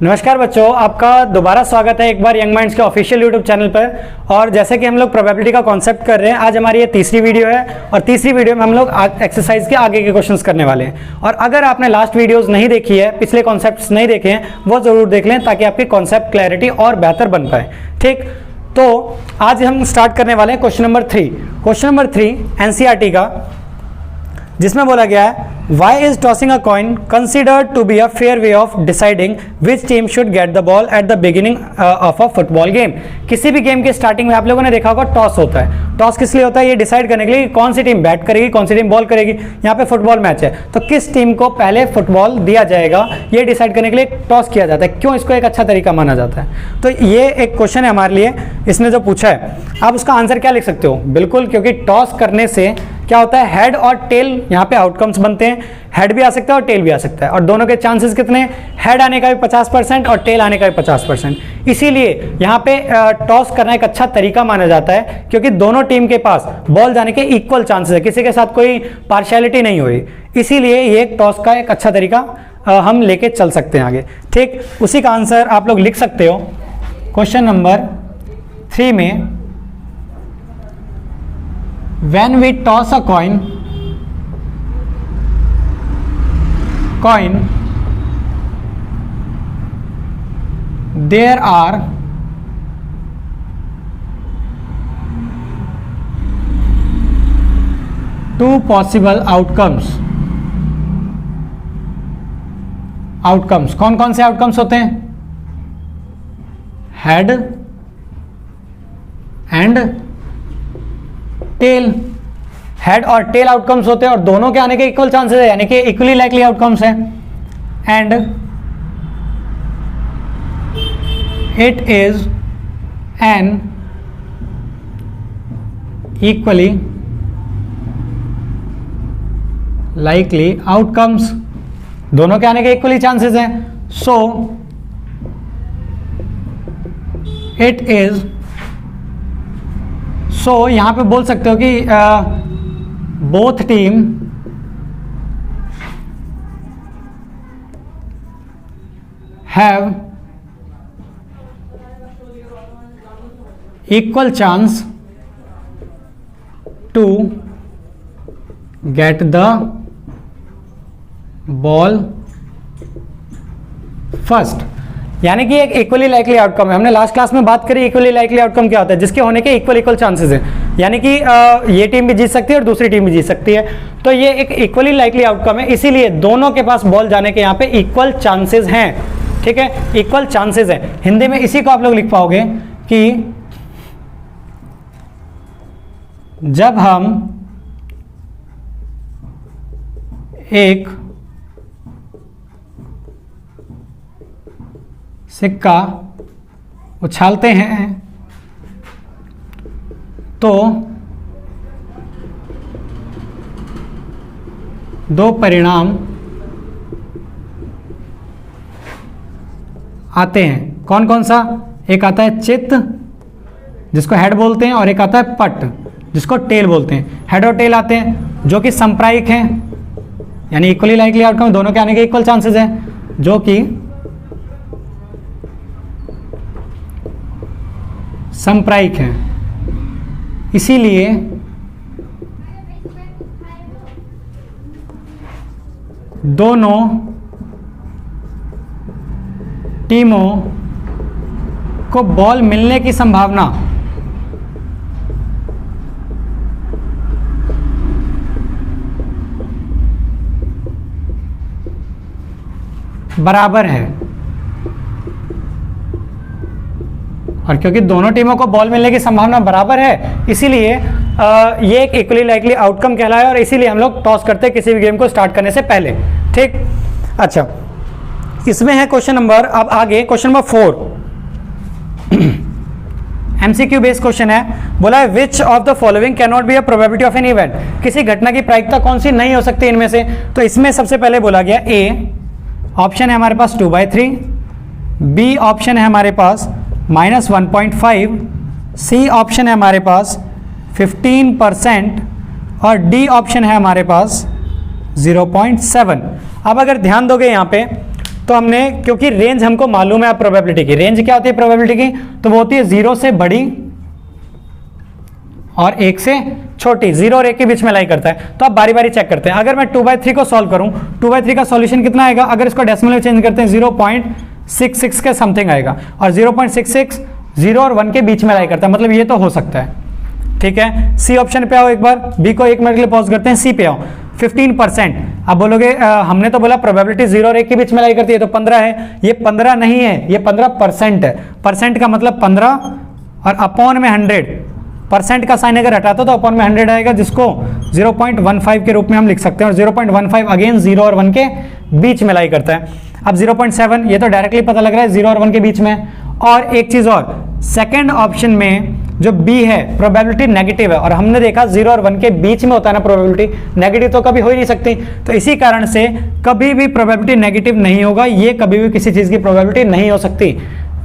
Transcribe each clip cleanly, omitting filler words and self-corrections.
नमस्कार बच्चों, आपका दोबारा स्वागत है एक बार यंग माइंड्स के ऑफिशियल यूट्यूब चैनल पर। और जैसे कि हम लोग प्रोबेबिलिटी का कॉन्सेप्ट कर रहे हैं, आज हमारी ये तीसरी वीडियो है और तीसरी वीडियो में हम लोग एक्सरसाइज के आगे के क्वेश्चंस करने वाले हैं। और अगर आपने लास्ट वीडियोस नहीं देखी है, पिछले कॉन्सेप्ट्स नहीं देखे हैं, वो जरूर देख लें ताकि आपकी कॉन्सेप्ट क्लैरिटी और बेहतर बन पाए। ठीक, तो आज हम स्टार्ट करने वाले हैं question number 3। Question number 3 NCERT का, जिसमें बोला गया है why is tossing a coin considered to be a fair way of deciding which team should get the ball at the beginning of a football game. किसी भी game के starting में आप लोगों ने देखा होगा टॉस होता है। टॉस किस लिए होता है? ये डिसाइड करने के लिए कौन सी टीम बैट करेगी, कौन सी टीम बॉल करेगी। यहाँ पे फुटबॉल मैच है तो किस टीम को पहले फुटबॉल दिया जाएगा, ये डिसाइड करने के लिए टॉस किया जाता है। क्यों इसको एक अच्छा तरीका माना जाता है? तो ये एक क्वेश्चन है हमारे लिए, इसने जो पूछा है। आप उसका आंसर क्या लिख सकते हो? बिल्कुल, क्योंकि टॉस करने से क्या होता है, हेड और टेल यहाँ पे आउटकम्स बनते हैं। हेड भी आ सकता है और टेल भी आ सकता है, और दोनों के चांसेस कितने? हेड आने का भी 50% और टेल आने का भी 50%। इसीलिए यहाँ पे टॉस करना एक अच्छा तरीका माना जाता है, क्योंकि दोनों टीम के पास बॉल जाने के इक्वल चांसेस है, किसी के साथ कोई पार्शियलिटी नहीं हुई। इसीलिए ये टॉस का एक अच्छा तरीका हम लेके चल सकते हैं आगे। ठीक, उसी का आंसर आप लोग लिख सकते हो क्वेश्चन नंबर 3 में, when we toss a coin there are two possible outcomes। कौन कौन से आउटकम्स होते हैं? Head and tail. हेड और टेल आउटकम्स होते हैं और दोनों के आने के इक्वल चांसेस है, यानी कि इक्वली लाइकली आउटकम्स है। And it is an equally likely outcomes. दोनों के आने के इक्वली चांसेस हैं, सो इट इज, सो यहां पे बोल सकते हो कि both team have equal chance to get the ball first. यानी कि एक इक्वली लाइकली आउटकम है। हमने लास्ट क्लास में बात करी इक्वली लाइकली आउटकम क्या होता है, जिसके होने के इक्वल चांसेस हैं, यानी कि ये टीम भी जीत सकती है और दूसरी टीम भी जीत सकती है। तो ये एक इक्वली लाइकली आउटकम है, इसीलिए दोनों के पास बॉल जाने के यहाँ पे इक्वल चांसेस हैं। ठीक है, इक्वल चांसेस हैं। हिंदी में इसी को आप लोग लिख पाओगे कि जब हम एक सिक्का उछालते हैं तो दो परिणाम आते हैं। कौन कौन सा? एक आता है चित्त, जिसको हेड बोलते हैं, और एक आता है पट, जिसको टेल बोलते हैं। हेड और टेल आते हैं जो कि संप्रायिक हैं, यानी इक्वली लाइकली आउटकम, दोनों के आने के इक्वल चांसेस हैं, जो कि संप्रायिक हैं। इसीलिए दोनों टीमों को बॉल मिलने की संभावना बराबर है। और क्योंकि दोनों टीमों को बॉल मिलने की संभावना बराबर है, इसीलिए ये एक इक्वली लाइकली आउटकम कहलाया, और इसीलिए हम लोग टॉस करते हैं किसी भी गेम को स्टार्ट करने से पहले। ठीक, अच्छा, इसमें है क्वेश्चन नंबर, अब आगे question number 4 MCQ based question है। बोला है which of the following can not be a probability of an event. किसी घटना की प्रायिकता कौन सी नहीं हो सकती इनमें से? तो इसमें सबसे पहले बोला गया ए ऑप्शन है हमारे पास 2/3, बी ऑप्शन है हमारे पास -1.5, सी ऑप्शन है हमारे पास 15% और डी ऑप्शन है हमारे पास 0.7। अब अगर ध्यान दोगे यहाँ पे तो हमने, क्योंकि रेंज हमको मालूम है प्रोबेबिलिटी की, रेंज क्या होती है प्रोबेबिलिटी की, तो वो होती है 0 से बड़ी और 1 से छोटी, 0 और 1 के बीच में लाई करता है। तो आप बारी बारी चेक करते हैं। अगर मैं 2/3 को सॉल्व करूं, 2/3 का सॉल्यूशन कितना आएगा, अगर इसको डेसिमल में चेंज करते हैं 0.66 के समथिंग आएगा, और 0.66 0 और 1 के बीच में लाई करता है, मतलब ये तो हो सकता है। ठीक है, सी ऑप्शन पे आओ एक बार, बी को 1 मिनट के लिए पॉज करते हैं, सी पे आओ। 15%, अब बोलोगे हमने तो बोला प्रोबेबिलिटी 0 और 1 के बीच में लाई करती है, तो 15 है। ये 15 नहीं है, ये 15% है। परसेंट का मतलब 15 और अपॉन में 100, परसेंट का साइन अगर हटाता तो अपॉन में 100 आएगा, जिसको 0.15 के रूप में हम लिख सकते हैं। और 0.15 अगेन 0 और 1 के बीच में लाई करता है। अब 0.7 ये तो डायरेक्टली पता लग रहा है 0 और 1 के बीच में। और एक चीज और, सेकंड ऑप्शन में जो बी है प्रोबेबिलिटी नेगेटिव है, और हमने देखा 0 और 1 के बीच में होता है ना प्रोबेबिलिटी, नेगेटिव तो कभी हो ही नहीं सकती। तो इसी कारण से कभी भी प्रोबेबिलिटी नेगेटिव नहीं होगा, ये कभी भी किसी चीज की प्रोबेबिलिटी नहीं हो सकती।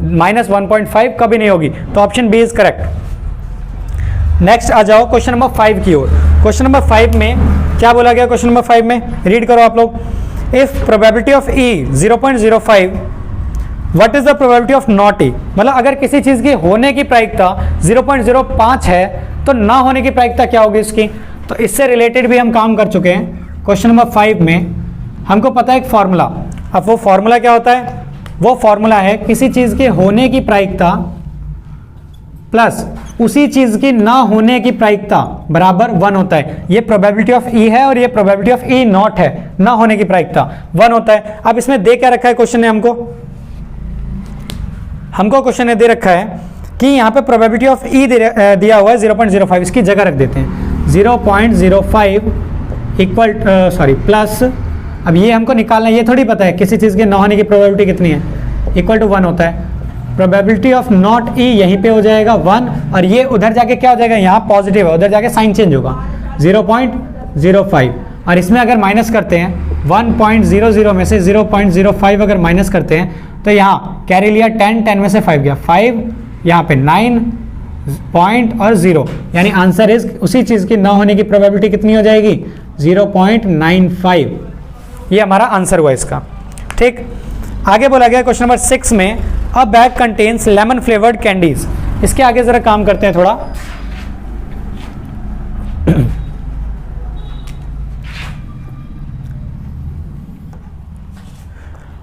-1.5 कभी नहीं होगी। तो option B is correct. Next आ जाओ क्वेश्चन नंबर 5 की ओर। क्वेश्चन नंबर 5 में क्या बोला गया, क्वेश्चन नंबर 5 में रीड करो आप लोग। If probability of E 0.05, what is the probability of not E, मतलब अगर किसी चीज की होने की प्रायिकता 0.05 है तो ना होने की प्रायिकता क्या होगी इसकी। तो इससे रिलेटेड भी हम काम कर चुके हैं। क्वेश्चन नंबर 5 में हमको पता है एक फॉर्मूला। अब वो फॉर्मूला क्या होता है, वो फॉर्मूला है किसी चीज के होने की प्रायिकता प्लस उसी चीज की ना होने की प्रायिकता बराबर 1 होता है। ये प्रोबेबिलिटी ऑफ ई है और ये प्रोबेबिलिटी ऑफ ई नॉट है, ना होने की प्रायिकता 1 होता है। अब इसमें दे क्या रखा है क्वेश्चन ने हमको क्वेश्चन ने दे रखा है कि यहाँ पे प्रोबेबिलिटी ऑफ ई दिया हुआ है 0.05, इसकी जगह रख देते हैं 0.05 इक्वल प्लस, अब ये हमको निकालना है, ये थोड़ी पता है किसी चीज़ के ना होने की प्रोबेबिलिटी कितनी है, इक्वल टू 1 होता है। प्रोबेबिलिटी ऑफ नॉट ई यहीं पे हो जाएगा 1, और ये उधर जाके क्या हो जाएगा, यहाँ पॉजिटिव है, उधर जाके साइन चेंज होगा 0.05, और इसमें अगर माइनस करते हैं 1.00 में से 0.05 अगर माइनस करते हैं तो यहाँ कैरी लिया 10 में से 5 गया 5, यहाँ पे 9 पॉइंट और 0, यानी आंसर इज उसी चीज़ की ना होने की प्रोबेबिलिटी कितनी हो जाएगी 0.95। ये हमारा आंसर हुआ इसका। ठीक, आगे बोला गया क्वेश्चन नंबर 6 में अ bag contains lemon flavoured candies. इसके आगे जरा काम करते हैं थोड़ा।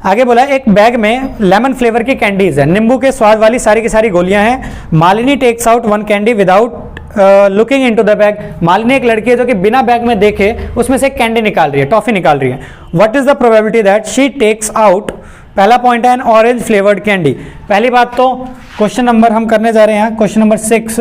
आगे बोला एक बैग में लेमन फ्लेवर की कैंडीज है, नींबू के स्वाद वाली सारी की सारी गोलियां हैं। Malini takes out 1 candy without looking into the bag. Malini एक लड़की है जो कि बिना बैग में देखे उसमें से एक कैंडी निकाल रही है, टॉफी निकाल रही है। What is the probability that she takes out, पहला पॉइंट है एन ऑरेंज फ्लेवर्ड कैंडी। पहली बात तो क्वेश्चन नंबर हम करने जा रहे हैं क्वेश्चन नंबर 6,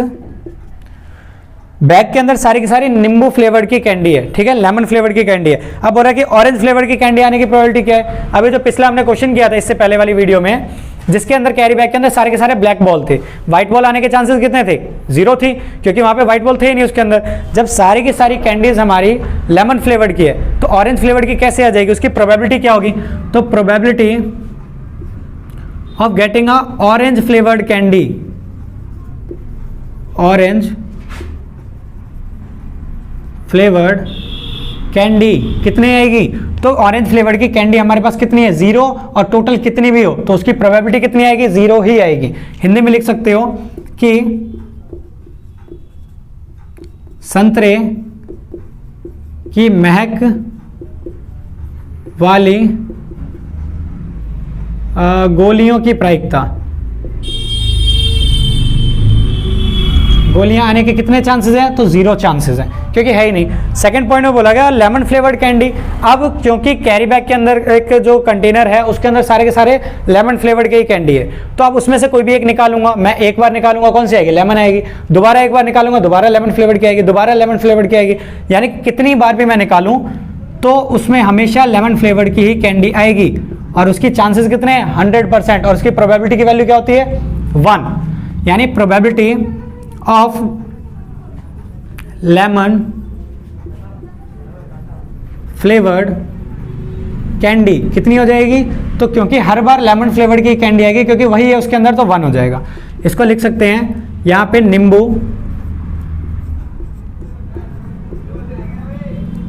बैग के अंदर सारी की सारी नींबू फ्लेवर्ड की कैंडी है, ठीक है, लेमन फ्लेवर्ड की कैंडी है। अब बोल रहा है कि ऑरेंज फ्लेवर की कैंडी आने की प्रोबेबिलिटी क्या है। अभी जो पिछला हमने क्वेश्चन किया था इससे पहले वाली वीडियो में, जिसके अंदर कैरी बैग के अंदर सारे के सारे ब्लैक बॉल थे, व्हाइट बॉल आने के चांसेस कितने थे, 0 थी, क्योंकि वहां पे व्हाइट बॉल थे ही नहीं उसके अंदर। जब सारी की सारी कैंडीज हमारी लेमन फ्लेवर्ड की है तो ऑरेंज फ्लेवर्ड की कैसे आ जाएगी, उसकी प्रोबेबिलिटी क्या होगी। तो probability of getting a orange flavoured candy, orange flavoured candy कितनी आएगी, तो ऑरेंज फ्लेवर्ड की कैंडी हमारे पास कितनी है 0, और टोटल कितनी भी हो तो उसकी प्रोबेबिलिटी कितनी आएगी 0 ही आएगी। हिंदी में लिख सकते हो कि संतरे की महक वाली गोलियों की प्रायिकता, गोलियां आने के कितने चांसेस हैं, तो 0 चांसेस हैं, क्योंकि है ही नहीं। सेकंड पॉइंट में बोला गया लेमन फ्लेवर्ड कैंडी। अब क्योंकि कैरी बैग के अंदर एक जो कंटेनर है उसके अंदर सारे के सारे लेमन फ्लेवर्ड की कैंडी है, तो अब उसमें से कोई भी एक निकालूंगा मैं, एक बार निकालूंगा कौन सी आएगी, लेमन आएगी, दोबारा एक बार निकालूंगा दोबारा लेमन फ्लेवर्ड की आएगी, दोबारा लेमन फ्लेवर्ड की आएगी, यानी कितनी बार भी मैं निकालूं तो उसमें हमेशा लेमन फ्लेवर्ड की ही कैंडी आएगी, और उसकी चांसेस कितने हैं 100%, और उसकी प्रोबेबिलिटी की वैल्यू क्या होती है 1, यानी probability of lemon flavoured candy कितनी हो जाएगी, तो क्योंकि हर बार लेमन फ्लेवर्ड की कैंडी आएगी क्योंकि वही है उसके अंदर, तो 1 हो जाएगा। इसको लिख सकते हैं यहां पे नींबू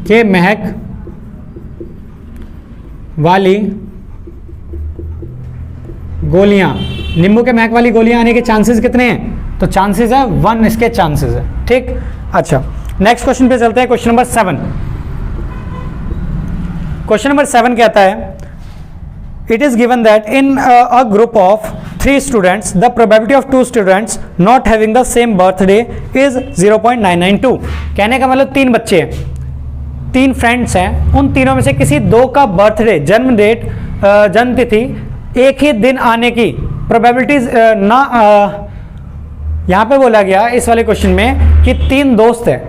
के महक वाली गोलियां, नींबू के महक वाली गोलियां आने के चांसेस कितने हैं? तो चांसेस है 1 इसके चांसेस है, ठीक। अच्छा, नेक्स्ट क्वेश्चन पे चलते हैं, क्वेश्चन नंबर 7। क्वेश्चन नंबर 7 कहता है it is given that in a group of 3 students the probability of 2 students not having the same birthday is 0.992। कहने का मतलब 3 बच्चे हैं, 3 फ्रेंड्स हैं, उन तीनों में से किसी 2 का बर्थडे, जन्म डेट, जन्म तिथि एक ही दिन आने की प्रोबेबिलिटीज यहाँ पे बोला गया इस वाले क्वेश्चन में कि 3 दोस्त हैं,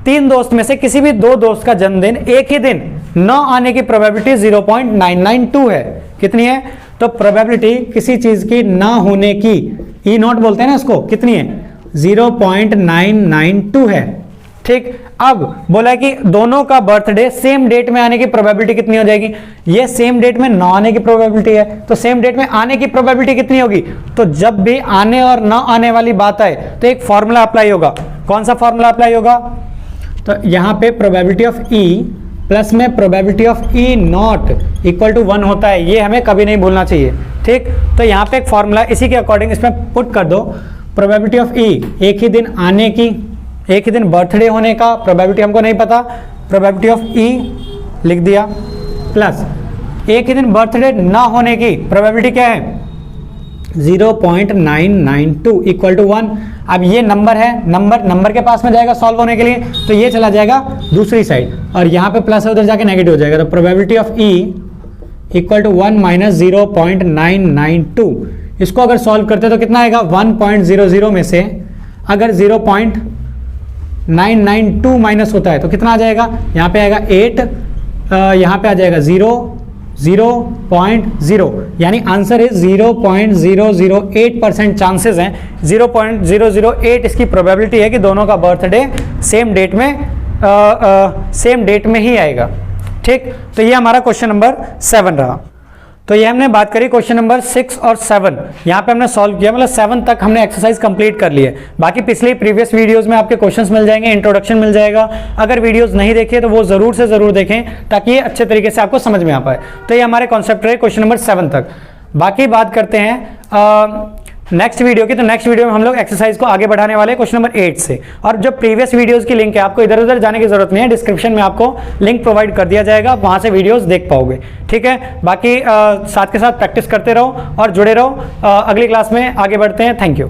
3 दोस्त में से किसी भी 2 दोस्त का जन्मदिन एक ही दिन न आने की प्रोबेबिलिटी 0.992 है। कितनी है? तो प्रोबेबिलिटी किसी चीज की ना होने की, ई नॉट बोलते हैं ना इसको, कितनी है? 0.992 है, ठीक। अब बोला कि दोनों का बर्थडे सेम डेट में आने की प्रोबेबिलिटी कितनी हो जाएगी? ये सेम डेट में ना आने की प्रोबेबिलिटी है, तो सेम डेट में आने की प्रोबेबिलिटी कितनी होगी? तो जब भी आने और ना आने वाली बात आए तो एक फॉर्मूला अप्लाई होगा। कौन सा फॉर्मूला अप्लाई होगा? तो यहां पे प्रोबेबिलिटी ऑफ ई प्लस में probability of E not equal to 1 होता है, ये हमें कभी नहीं भूलना चाहिए, ठीक। तो यहाँ पे एक फॉर्मूला इसी के अकॉर्डिंग इसमें पुट कर दो। प्रोबेबिलिटी ऑफ ई, एक ही दिन आने की, एक ही दिन बर्थडे होने का प्रोबेबिलिटी हमको नहीं पता, प्रोबेबिलिटी ऑफ ई लिख दिया, प्लस एक ही दिन बर्थडे ना होने की प्रोबेबिलिटी क्या है? 0.992 इक्वल टू 1। अब ये नंबर है, नंबर के पास में जाएगा सॉल्व होने के लिए, तो ये चला जाएगा दूसरी साइड और यहाँ पे प्लस है, उधर जाके नेगेटिव हो जाएगा। तो probability of E equal to 1 minus 0.992। इसको अगर सॉल्व करते तो कितना आएगा? 1.00 में से अगर 0.992 माइनस होता है तो कितना आ जाएगा? यहाँ पे आएगा 8, यहाँ पे आ जाएगा 0.0, यानी आंसर इज 0.008% चांसेस हैं, 0.008 इसकी प्रोबेबिलिटी है कि दोनों का बर्थडे सेम डेट में ही आएगा, ठीक। तो ये हमारा क्वेश्चन नंबर 7 रहा। तो ये हमने बात करी क्वेश्चन नंबर 6 और 7, यहाँ पे हमने सॉल्व किया, मतलब 7 तक हमने एक्सरसाइज कंप्लीट कर ली है। बाकी पिछले प्रीवियस वीडियोस में आपके क्वेश्चंस मिल जाएंगे, इंट्रोडक्शन मिल जाएगा। अगर वीडियोस नहीं देखे तो वो जरूर से जरूर देखें ताकि ये अच्छे तरीके से आपको समझ में आ पाए। तो ये हमारे कॉन्सेप्ट रहे क्वेश्चन नंबर 7 तक। बाकी बात करते हैं नेक्स्ट वीडियो की। तो नेक्स्ट वीडियो में हम लोग एक्सरसाइज को आगे बढ़ाने वाले हैं क्वेश्चन नंबर 8 से। और जो प्रीवियस वीडियोस की लिंक है, आपको इधर उधर जाने की जरूरत नहीं है, डिस्क्रिप्शन में आपको लिंक प्रोवाइड कर दिया जाएगा, वहां से वीडियोस देख पाओगे, ठीक है। बाकी साथ के साथ प्रैक्टिस करते रहो और जुड़े रहो। अगली क्लास में आगे बढ़ते हैं। Thank you.